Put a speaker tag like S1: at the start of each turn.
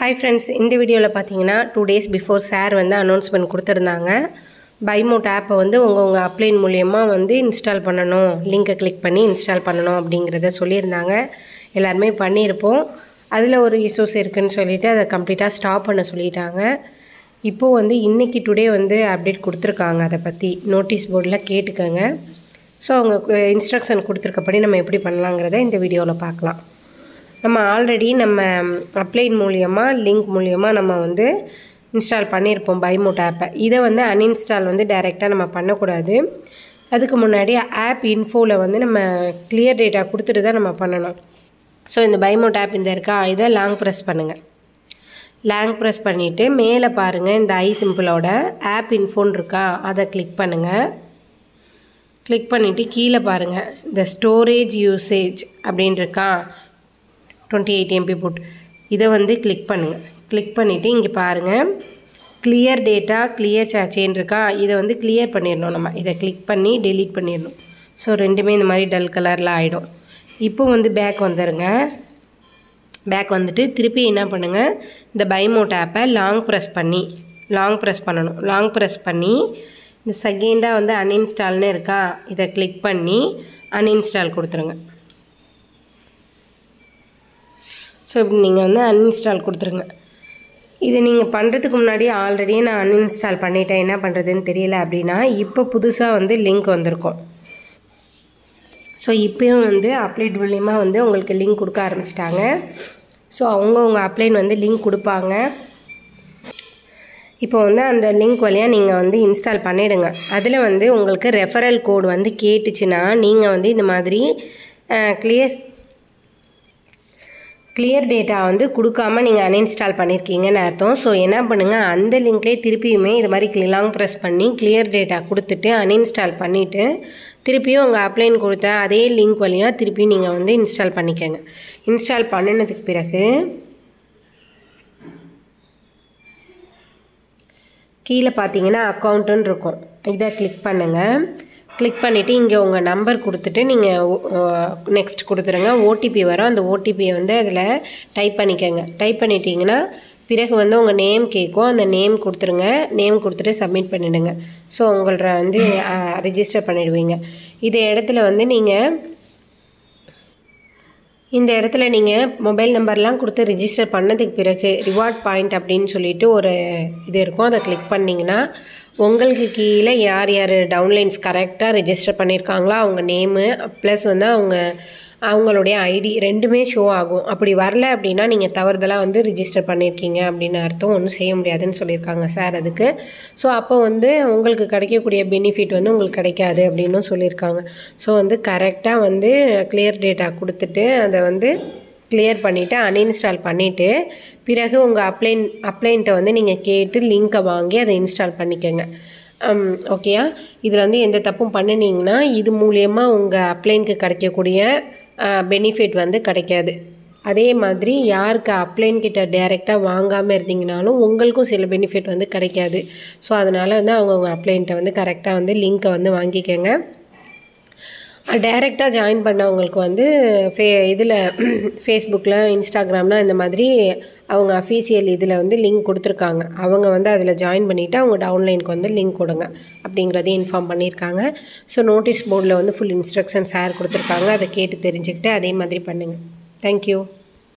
S1: Hi friends, இந்த வீடியோல பாத்தீங்கன்னா 2 days before சார் வந்து அனௌன்ஸ்மென்ட் கொடுத்திருந்தாங்க. பைமோட் ஆப் வந்து உங்க அப்ளைன் மூலமா வந்து இன்ஸ்டால் பண்ணனும். லிங்கை கிளிக் பண்ணி இன்ஸ்டால் பண்ணனும் அப்படிங்கறத சொல்லிருந்தாங்க. எல்லாரும் பண்ணிருப்போம். அதுல ஒரு இஷ்யூஸ் இருக்குன்னு சொல்லிட்டு அத கம்ப்ளீட்டா ஸ்டாப் பண்ண சொல்லிட்டாங்க. இப்போ வந்து இன்னைக்கு டுடே வந்து அப்டேட் கொடுத்திருக்காங்க. அத பத்தி நோட்டீஸ் போர்டுல கேட்டுக்கங்க. சோ அவங்க இன்ஸ்ட்ரக்ஷன் கொடுத்திருக்கபடி நம்ம எப்படி பண்ணலாம்ங்கறதை இந்த வீடியோல பார்க்கலாம். நம்ம ஆல்ரெடி நம்ம அப்ளைன் மூலமா லிங்க் மூலமா நம்ம வந்து இன்ஸ்டால் பண்ணிருப்போம் பைமோட் ஆப்பை. இத வந்து அன்இன்ஸ்டால் வந்து டைரக்ட்டா நம்ம பண்ண கூடாது. அதுக்கு முன்னாடி ஆப் இன்ஃபோல வந்து நம்ம கிளியர் டேட்டா கொடுத்துட்டு தான் நம்ம பண்ணனும். சோ இந்த பைமோட் ஆப் இந்த இருக்கா இத லாங் பிரஸ் பண்ணுங்க. லாங் பிரஸ் பண்ணிட்டு மேலே பாருங்க இந்த ஐ சிம்பிளோட ஆப் இன்ஃபோன் இருக்கா அத கிளிக் பண்ணுங்க. கிளிக் பண்ணிட்டு கீழ பாருங்க இந்த ஸ்டோரேஜ் யூசேஜ் அப்படினு இருக்கா 28 MB புட் இத வந்து கிளிக் பண்ணுங்க. கிளிக் பண்ணிட்டு இங்க பாருங்க கிளியர் டேட்டா கிளியர் சார்ட்னு இருக்கா இத வந்து கிளியர் பண்ணிரணும் நம்ம. இத கிளிக் பண்ணி delete பண்ணிரணும். சோ ரெண்டுமே இந்த மாதிரி டல் கலர்ல ஆயிடும். இப்போ வந்து பேக் வந்துருங்க. பேக் வந்துட்டு திருப்பி என்ன பண்ணுங்க இந்த பைமோட் ஆப்பை லாங் பிரஸ் பண்ணனும். லாங் பிரஸ் பண்ணி இந்த செகண்டா வந்து அன்இன்ஸ்டால்னு இருக்கா இத கிளிக் பண்ணி அன்இன்ஸ்டால் கொடுத்துருங்க. சோ நீங்க வந்து அன்இன்ஸ்டால் கொடுத்துருங்க. இது நீங்க பண்றதுக்கு முன்னாடி ஆல்ரெடி நான் அன்இன்ஸ்டால் பண்ணிட்டேன் என்ன பண்றதுன்னு தெரியல அப்படினா இப்போ புதுசா வந்து லிங்க் வந்திருக்கும். சோ இப்போயும் வந்து அப்ளைட் மூலமா வந்து உங்களுக்கு லிங்க் கொடுக்க ஆரம்பிச்சிட்டாங்க. சோ அவங்க அப்ளைன் வந்து லிங்க் கொடுப்பாங்க. இப்போ வந்து அந்த லிங்க் வழியா நீங்க வந்து இன்ஸ்டால் பண்ணிடுங்க. அதுல வந்து உங்களுக்கு ரெஃபரல் கோட் வந்து கேட்டுச்சுனா நீங்க வந்து இந்த மாதிரி கிளியர் டேட்டா வந்து கொடுக்காம நீங்க அன்இன்ஸ்டால் பண்ணிருக்கீங்கன்னு அர்த்தம். சோ என்ன பண்ணுங்க அந்த லிங்கை திருப்பியுமே இந்த மாதிரி லாங் பிரஸ் பண்ணி கிளியர் டேட்டா கொடுத்துட்டு அன்இன்ஸ்டால் பண்ணிட்டு திருப்பியும் உங்க அப்ளைன் கொடுத்த அதே லிங்க் வழியா திருப்பி நீங்க வந்து இன்ஸ்டால் பண்ணிக்கங்க. இன்ஸ்டால் பண்ணனதுக்கு பிறகு கீழ பாத்தீங்கன்னா அக்கவுண்ட்னு இருக்கும். இத கிளிக் பண்ணுங்க. கிளிக் பண்ணிட்டு இங்க உங்க நம்பர் கொடுத்துட்டு நீங்க நெக்ஸ்ட் கொடுத்துருங்க. OTP வரும். அந்த OTP வந்து அதுல டைப் பண்ணிக்கங்க. டைப் பண்ணிட்டீங்கன்னா பிறகு வந்து உங்க நேம் கேக்கும். அந்த நேம் கொடுத்துருங்க. நேம் கொடுத்துட்டு சப்மிட் பண்ணிடுங்க. சோ உங்களற வந்து ரெஜிஸ்டர் பண்ணிடுவீங்க. இந்த இடத்துல வந்து நீங்க மொபைல் நம்பர்லாம் கொடுத்து ரெஜிஸ்டர் பண்ணதுக்கு பிறகு ரிவார்ட் பாயிண்ட் அப்படினு சொல்லிட்டு ஒரு இது இருக்கும். அத கிளிக் பண்ணீங்கன்னா உங்களுக்கு கீழ யார் டவுன்லைன்ஸ் கரெக்ட்டா ரெஜிஸ்டர் பண்ணிருக்காங்களோ அவங்க நேம் ப்ளஸ் வந்து அவங்களுடைய ஐடி ரெண்டுமே ஷோ ஆகும். அப்படி வரல அப்படினா நீங்க தவறுதலா வந்து ரெஜிஸ்டர் பண்ணிருக்கீங்க அப்படின அர்த்தம். ஒண்ணும் செய்ய முடியாதுன்னு சொல்லிருக்காங்க சார் அதுக்கு. சோ அப்போ வந்து உங்களுக்கு கிடைக்கக்கூடிய பெனிஃபிட் வந்து உங்களுக்கு கிடைக்காது அப்படினு சொல்லிருக்காங்க. சோ வந்து கரெக்ட்டா வந்து கிளியர் டேட்டா கொடுத்துட்டு அத வந்து கிளியர் பண்ணிட்டு அன்இன்ஸ்டால் பண்ணிட்டு பிறகு உங்க அப்ளைன்ட்ட வந்து நீங்க கேட்டு லிங்கை வாங்கி அதை இன்ஸ்டால் பண்ணிக்கங்க. ஓகேயா? இதுல வந்து எந்த தப்பும் பண்ணனீங்கன்னா இது மூலமா உங்க அப்ளைன்க்கு கிடைக்கக்கூடிய பெனிஃபிட் வந்து கிடைக்காது. அதே மாதிரி யாருக்கு அப்ளைன் கிட்ட டைரக்ட்டா வாங்காம இருந்தீங்கனாலும் உங்களுக்கும் சில பெனிஃபிட் வந்து கிடைக்காது. சோ அதனால வந்து அவங்க அப்ளைன்ட்ட வந்து கரெக்ட்டா வந்து லிங்கை வந்து வாங்கிக்கங்க. டைரக்ட்டா ஜாயின் பண்ணவங்களுக்கு வந்து இதுல Facebookல Instagramல இந்த மாதிரி அவங்க அபிஷியல் இதுல வந்து லிங்க் கொடுத்திருக்காங்க. அவங்க வந்து அதுல ஜாயின் பண்ணிட்டு அவங்க டவுன்லைனுக்கு வந்து லிங்க் கொடுங்க அப்படிங்கறதை இன்ஃபார்ம் பண்ணிருக்காங்க. சோ நோட்டீஸ் போர்டுல வந்து ফুল இன்ஸ்ட்ரக்ஷன்ஸ் சார் கொடுத்திருக்காங்க. அதை கேட்டு தெரிஞ்சுக்கிட்டு அதே மாதிரி பண்ணுங்க. Thank you.